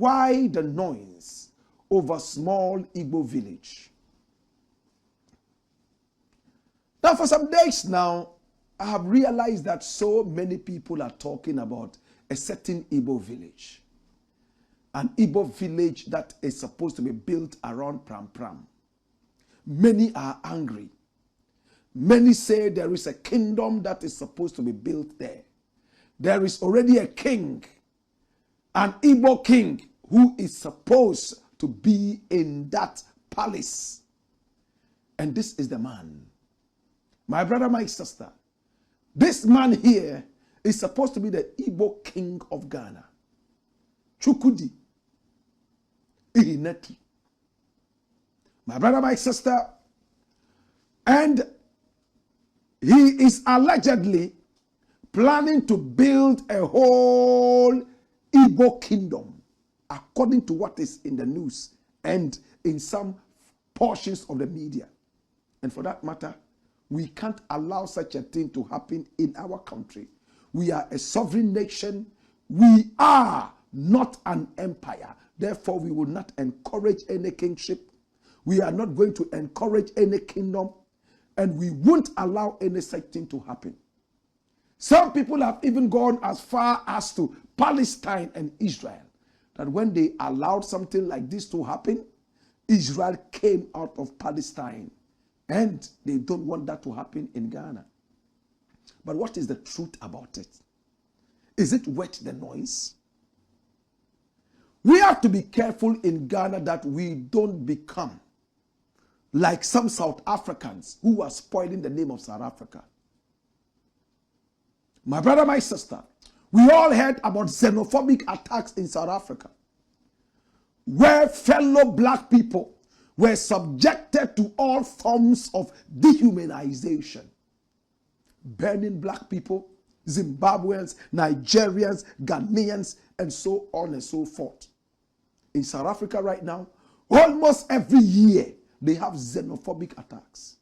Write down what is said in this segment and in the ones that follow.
Why the noise over small Igbo village? Now, for some days now, I have realized that so many people are talking about a certain Igbo village. An Igbo village that is supposed to be built around Pram Pram. Many are angry. Many say there is a kingdom that is supposed to be built there. There is already a king, an Igbo king, who is supposed to be in that palace. And this is the man. My brother, my sister, this man here is supposed to be the Igbo king of Ghana. Chukudi Ihineti. My brother, my sister, and he is allegedly planning to build a whole Igbo kingdom, according to what is in the news and in some portions of the media. And for that matter, we can't allow such a thing to happen in our country. We are a sovereign nation. We are not an empire. Therefore, we will not encourage any kingship. We are not going to encourage any kingdom. And we won't allow any such thing to happen. Some people have even gone as far as to Palestine and Israel, that when they allowed something like this to happen, Israel came out of Palestine. And they don't want that to happen in Ghana. But what is the truth about it? Is it worth the noise? We have to be careful in Ghana that we don't become like some South Africans who are spoiling the name of South Africa. My brother, my sister, we all heard about xenophobic attacks in South Africa, where fellow black people were subjected to all forms of dehumanization. Burning black people, Zimbabweans, Nigerians, Ghanaians, and so on and so forth. In South Africa right now, almost every year, they have xenophobic attacks.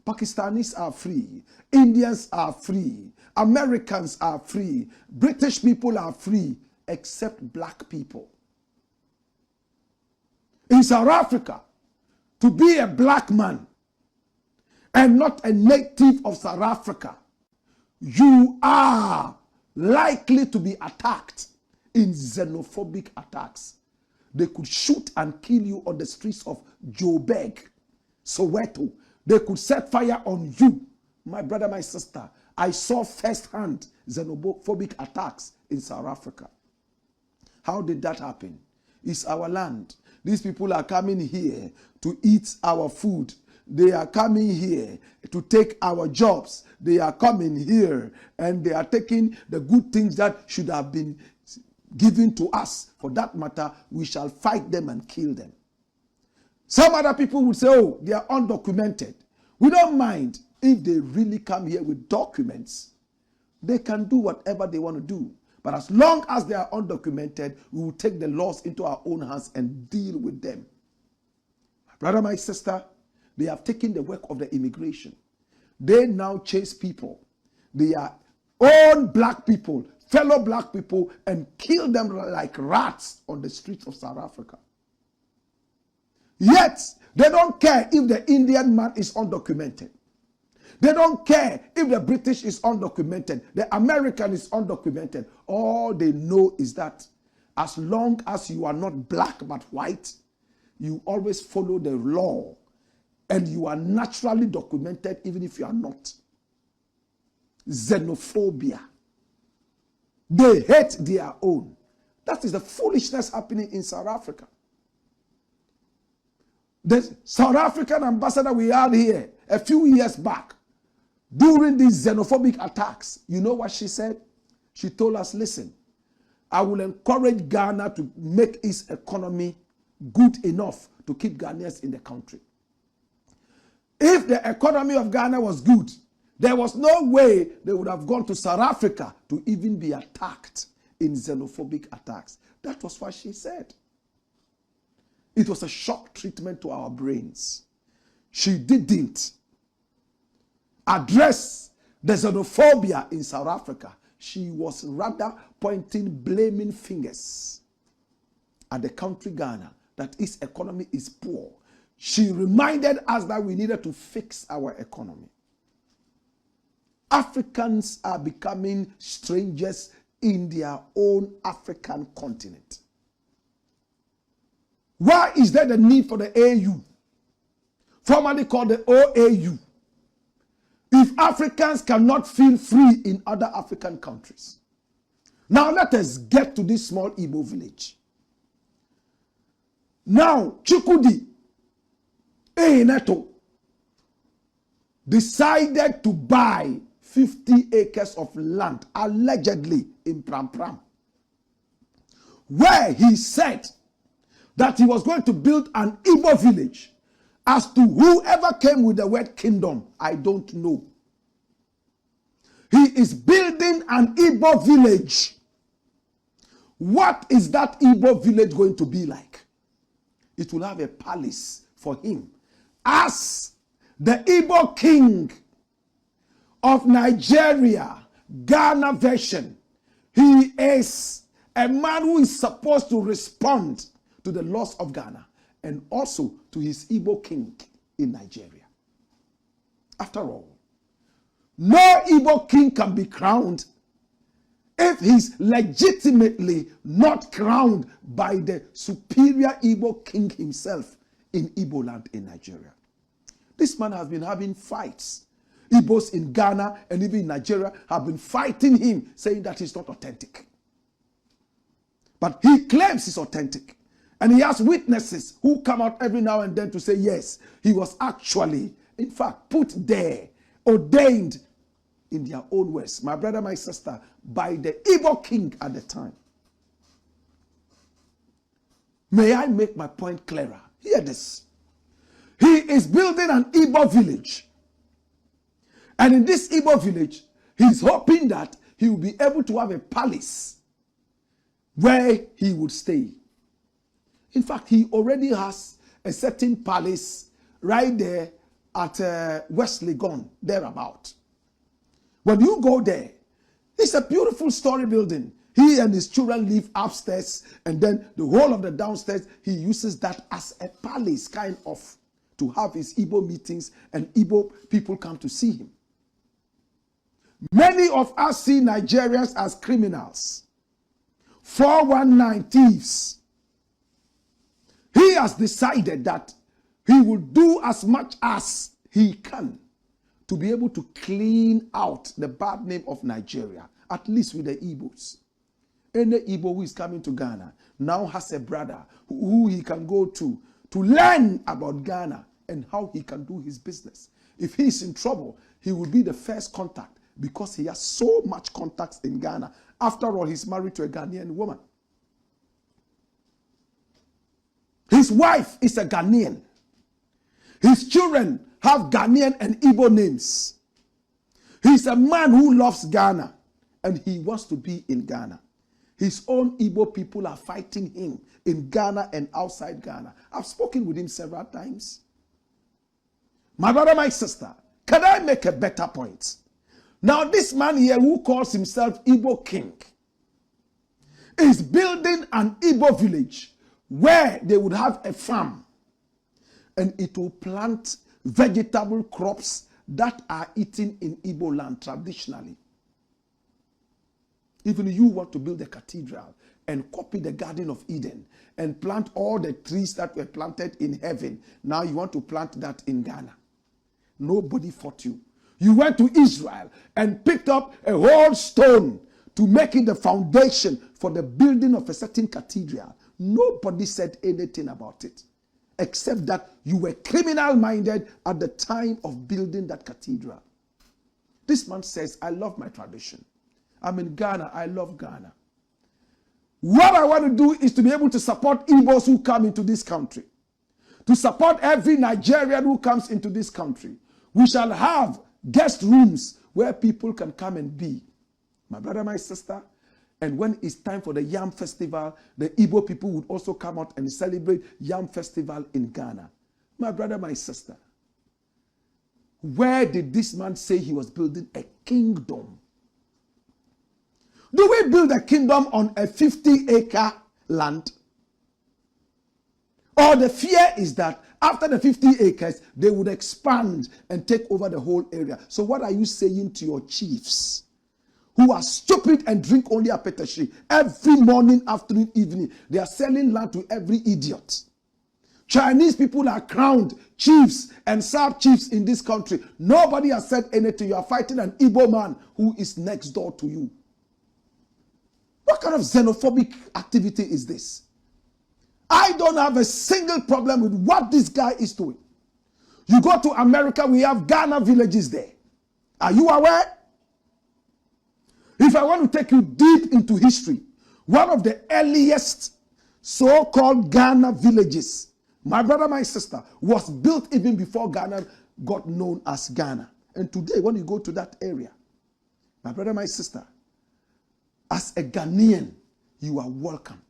Pakistanis are free. Indians are free. Americans are free. British people are free, except black people. In South Africa, to be a black man and not a native of South Africa, you are likely to be attacked in xenophobic attacks. They could shoot and kill you on the streets of Joburg, Soweto. They could set fire on you. My brother, my sister, I saw firsthand xenophobic attacks in South Africa. How did that happen? It's our land. These people are coming here to eat our food. They are coming here to take our jobs. They are coming here and they are taking the good things that should have been given to us. For that matter, we shall fight them and kill them. Some other people would say, oh, they are undocumented. We don't mind if they really come here with documents. They can do whatever they want to do. But as long as they are undocumented, we will take the laws into our own hands and deal with them. My brother, my sister, they have taken the work of the immigration. They now chase people. They are own black people, fellow black people, and kill them like rats on the streets of South Africa. Yet, they don't care if the Indian man is undocumented. They don't care if the British is undocumented, the American is undocumented. All they know is that as long as you are not black but white, you always follow the law and you are naturally documented even if you are not. Xenophobia. They hate their own. That is the foolishness happening in South Africa. The South African ambassador we had here a few years back, during these xenophobic attacks, you know what she said? She told us, listen, I will encourage Ghana to make its economy good enough to keep Ghanaians in the country. If the economy of Ghana was good, there was no way they would have gone to South Africa to even be attacked in xenophobic attacks. That was what she said. It was a shock treatment to our brains. She didn't address the xenophobia in South Africa. She was rather pointing blaming fingers. at the country Ghana that its economy is poor. She reminded us that we needed to fix our economy. Africans are becoming strangers in their own African continent. Why is there the need for the AU, formerly called the OAU, if Africans cannot feel free in other African countries? Now let us get to this small Igbo village. Now, Chukudi Ehineto decided to buy 50 acres of land, allegedly in Pram Pram, where he said that he was going to build an Igbo village. As to whoever came with the word kingdom, I don't know. He is building an Igbo village. What is that Igbo village going to be like? It will have a palace for him. As the Igbo king of Nigeria, Ghana version, he is a man who is supposed to respond to the laws of Ghana and also to his Igbo king in Nigeria. After all, no Igbo king can be crowned if he's legitimately not crowned by the superior Igbo king himself in Igbo land in Nigeria. This man has been having fights. Igbos in Ghana and even in Nigeria have been fighting him, saying that he's not authentic. But he claims he's authentic. And he has witnesses who come out every now and then to say, yes, he was actually, in fact, put there, ordained in their own words, my brother, my sister, by the Igbo king at the time. May I make my point clearer? Hear this. He is building an Igbo village. And in this Igbo village, he's hoping that he will be able to have a palace where he would stay. In fact, he already has a certain palace right there at West Legon, thereabout. When you go there, it's a beautiful story building. He and his children live upstairs, and then the whole of the downstairs, he uses that as a palace, kind of, to have his Igbo meetings, and Igbo people come to see him. Many of us see Nigerians as criminals, 419 thieves. He has decided that he will do as much as he can to be able to clean out the bad name of Nigeria, at least with the Igbos. Any Igbo who is coming to Ghana now has a brother who he can go to learn about Ghana and how he can do his business. If he is in trouble, he will be the first contact because he has so much contacts in Ghana. After all, he's married to a Ghanaian woman. His wife is a Ghanaian. His children have Ghanaian and Igbo names. He's a man who loves Ghana and he wants to be in Ghana. His own Igbo people are fighting him in Ghana and outside Ghana. I've spoken with him several times. My brother, my sister, can I make a better point? Now this man here who calls himself Igbo King is building an Igbo village where they would have a farm and it will plant vegetable crops that are eaten in Igbo land traditionally. Even you want to build a cathedral and copy the Garden of Eden and plant all the trees that were planted in heaven. Now you want to plant that in Ghana. Nobody fought you. You went to Israel and picked up a whole stone to make it the foundation for the building of a certain cathedral. Nobody said anything about it, except that you were criminal-minded at the time of building that cathedral. This man says, I love my tradition. I'm in Ghana. I love Ghana. What I want to do is to be able to support Igbos who come into this country, to support every Nigerian who comes into this country. We shall have guest rooms where people can come and be. My brother, my sister, and when it's time for the Yam Festival, the Igbo people would also come out and celebrate Yam Festival in Ghana. My brother, my sister, where did this man say he was building a kingdom? Do we build a kingdom on a 50-acre land? Or the fear is that after the 50 acres, they would expand and take over the whole area. So what are you saying to your chiefs who are stupid and drink only apetashi every morning, afternoon, evening? They are selling land to every idiot. Chinese people are crowned chiefs and sub-chiefs in this country. Nobody has said anything. You are fighting an Igbo man who is next door to you. What kind of xenophobic activity is this? I don't have a single problem with what this guy is doing. You go to America, we have Ghana villages there. Are you aware? If I want to take you deep into history, one of the earliest so-called Ghana villages, my brother, my sister, was built even before Ghana got known as Ghana. And today, when you go to that area, my brother, my sister, as a Ghanaian, you are welcome.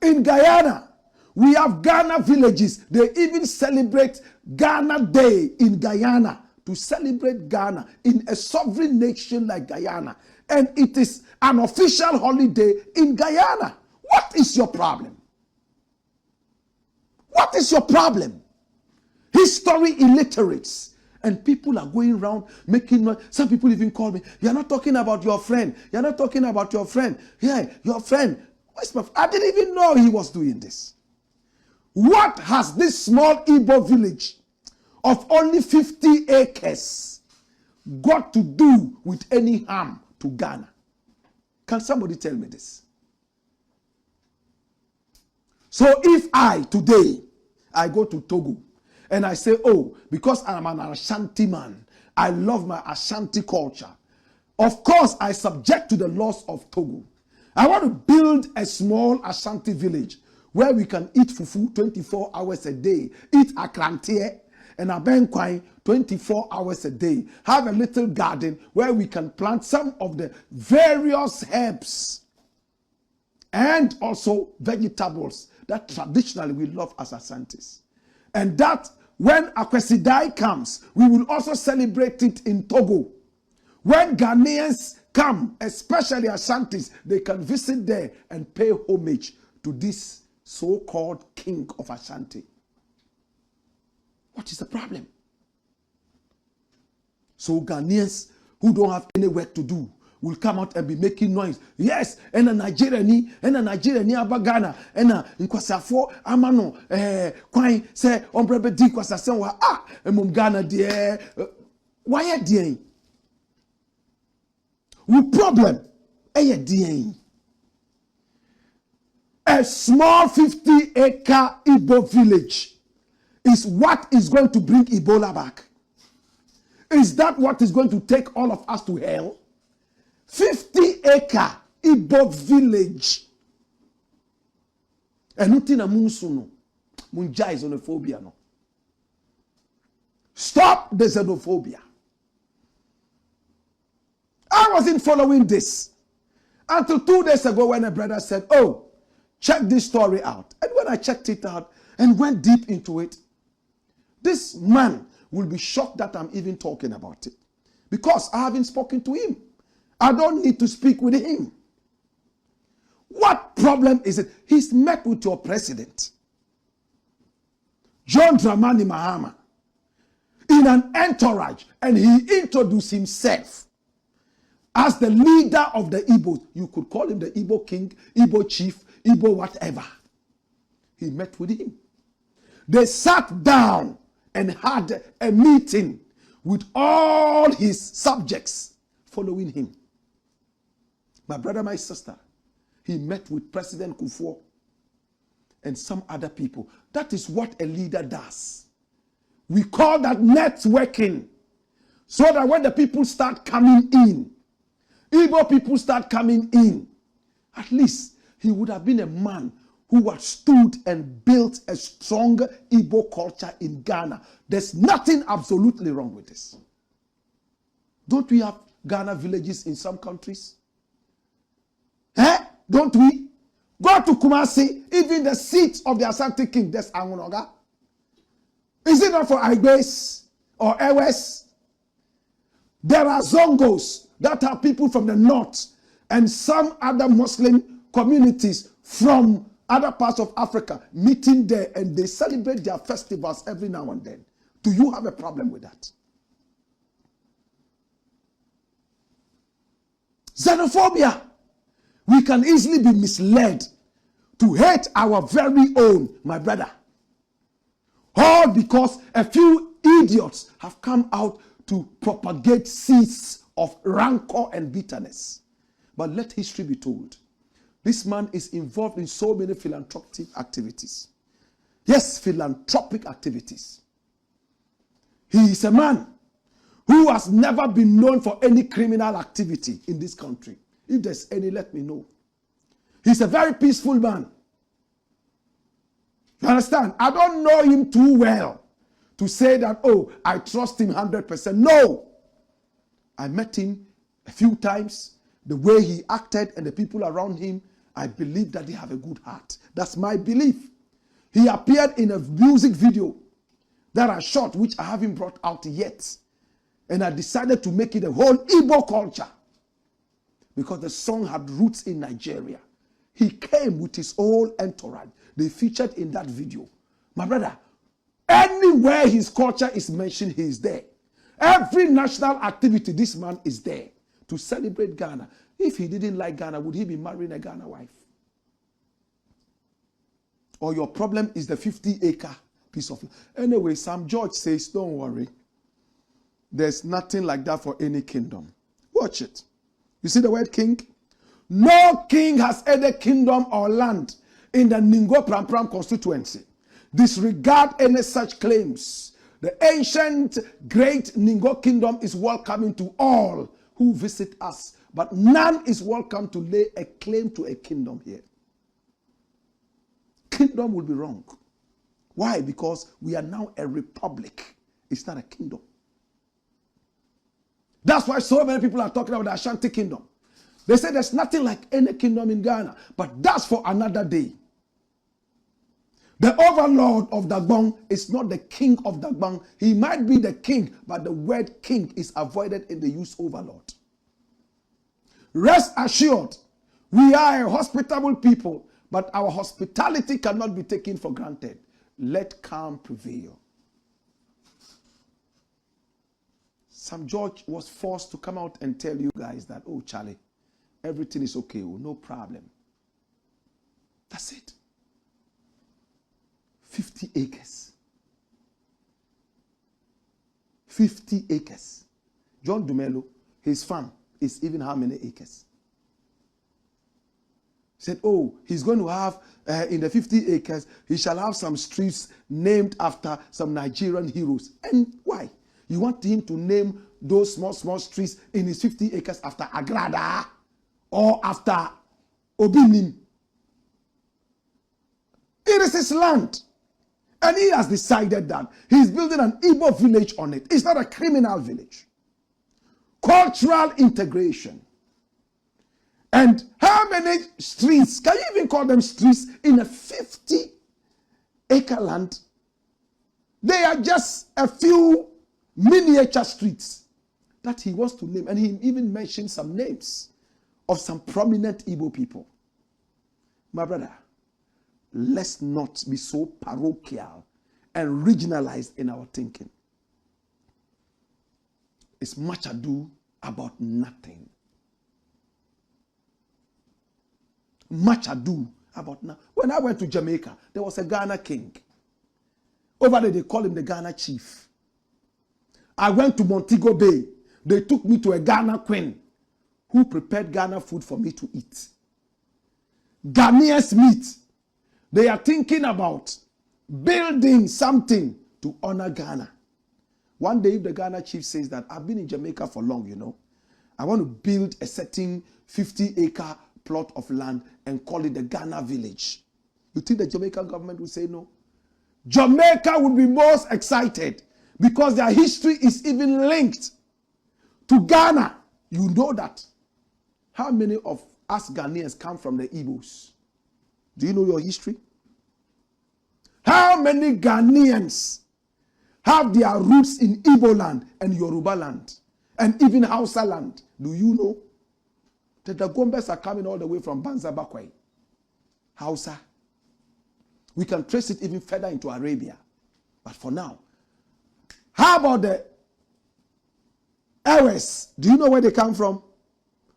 In Guyana, we have Ghana villages. They even celebrate Ghana Day in Guyana to celebrate Ghana in a sovereign nation like Guyana. And it is an official holiday in Guyana. What is your problem? What is your problem? History illiterates. And people are going around making noise. Some people even call me, you're not talking about your friend. You're not talking about your friend. Yeah, your friend. I didn't even know he was doing this. What has this small Igbo village of only 50 acres got to do with any harm to Ghana? Can somebody tell me this? So if today, I go to Togo and I say, oh, because I'm an Ashanti man, I love my Ashanti culture. Of course, I subject to the laws of Togo. I want to build a small Ashanti village where we can eat fufu 24 hours a day, eat akrantie and abenkwai 24 hours a day, have a little garden where we can plant some of the various herbs and also vegetables that traditionally we love as Asantis. And that when Akwesidai comes, we will also celebrate it in Togo. When Ghanaians come, especially Ashantis, they can visit there and pay homage to this so-called king of Ashanti. What is the problem? So Ghanaians who don't have any work to do will come out and be making noise. Yes, and a Nigerian aba Ghana, and a Nkwasafo amano kwai say ombrebe di kwasasem wa emum Ghana de why are there? We problem a small 50-acre Igbo village is what is going to bring Ebola back. Is that what is going to take all of us to hell? 50-acre Igbo village. And nothing amunsuno. Munja is xenophobia no. Stop the xenophobia. I wasn't following this until 2 days ago when a brother said, oh, check this story out. And when I checked it out and went deep into it, this man will be shocked that I'm even talking about it. Because I haven't spoken to him. I don't need to speak with him. What problem is it? He's met with your president, John Dramani Mahama, in an entourage, and he introduced himself as the leader of the Igbos. You could call him the Igbo king, Igbo chief, Igbo whatever. He met with him. They sat down and had a meeting with all his subjects following him. My brother, my sister, he met with President Kufuor and some other people. That is what a leader does. We call that networking. So that when the people start coming in, Igbo people start coming in, at least he would have been a man who had stood and built a strong Igbo culture in Ghana. There's nothing absolutely wrong with this. Don't we have Ghana villages in some countries? Don't we? Go to Kumasi, even the seat of the Asante king, there's Angunoga. Is it not for Igbes or Ewes? There are Zongos that are people from the north and some other Muslim communities from other parts of Africa, meeting there, and they celebrate their festivals every now and then. Do you have a problem with that? Xenophobia. We can easily be misled to hate our very own, my brother. All because a few idiots have come out to propagate seeds of rancor and bitterness. But let history be told. This man is involved in so many philanthropic activities. Yes, philanthropic activities. He is a man who has never been known for any criminal activity in this country. If there's any, let me know. He's a very peaceful man. You understand? I don't know him too well to say that, oh, I trust him 100%. No. I met him a few times. The way he acted and the people around him, I believe that they have a good heart. That's my belief. He appeared in a music video that I shot, which I haven't brought out yet. And I decided to make it a whole Igbo culture because the song had roots in Nigeria. He came with his whole entourage. They featured in that video. My brother, anywhere his culture is mentioned, he is there. Every national activity, this man is there to celebrate Ghana. If he didn't like Ghana, would he be marrying a Ghana wife? Or your problem is the 50-acre piece of land? Anyway, Sam George says, don't worry. There's nothing like that for any kingdom. Watch it. You see the word king? No king has any kingdom or land in the Ningo Pram constituency. Disregard any such claims. The ancient great Ningo kingdom is welcoming to all who visit us, but none is welcome to lay a claim to a kingdom here. Kingdom will be wrong. Why? Because we are now a republic. It's not a kingdom. That's why so many people are talking about the Ashanti kingdom. They say there's nothing like any kingdom in Ghana, but that's for another day. The overlord of Dagbon is not the king of Dagbon. He might be the king, but the word king is avoided in the use overlord. Rest assured, we are a hospitable people, but our hospitality cannot be taken for granted. Let calm prevail. Sam George was forced to come out and tell you guys that, oh, Charlie, everything is okay, no problem. That's it. 50 acres. 50 acres. John Dumelo, his farm is even how many acres? He said, oh, he's going to have, in the 50 acres, he shall have some streets named after some Nigerian heroes. And why? You want him to name those small streets in his 50 acres after Agrada or after Obinim? It is his land. And he has decided that he's building an Igbo village on it. It's not a criminal village. Cultural integration. And how many streets, can you even call them streets in a 50-acre land? They are just a few miniature streets that he wants to name. And he even mentioned some names of some prominent Igbo people. My brother, let's not be so parochial and regionalized in our thinking. It's much ado about nothing. Much ado about nothing. When I went to Jamaica, there was a Ghana king. Over there, they call him the Ghana chief. I went to Montego Bay. They took me to a Ghana queen who prepared Ghana food for me to eat. Ghanaians meet. They are thinking about building something to honor Ghana. One day, if the Ghana chief says that, I've been in Jamaica for long, you know. I want to build a certain 50-acre plot of land and call it the Ghana village. You think the Jamaican government will say no? Jamaica would be most excited because their history is even linked to Ghana. You know that. How many of us Ghanaians come from the Igbos? Do you know your history? How many Ghanaians have their roots in Igbo land and Yoruba land and even Hausa land? Do you know? The Dagombes are coming all the way from Banza Bakwai. Hausa. We can trace it even further into Arabia. But for now, how about the Ares? Do you know where they come from?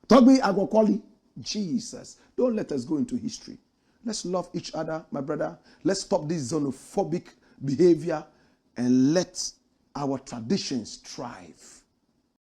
Togbi Agokoli. Jesus. Don't let us go into history. Let's love each other, my brother. Let's stop this xenophobic behavior and let our traditions thrive.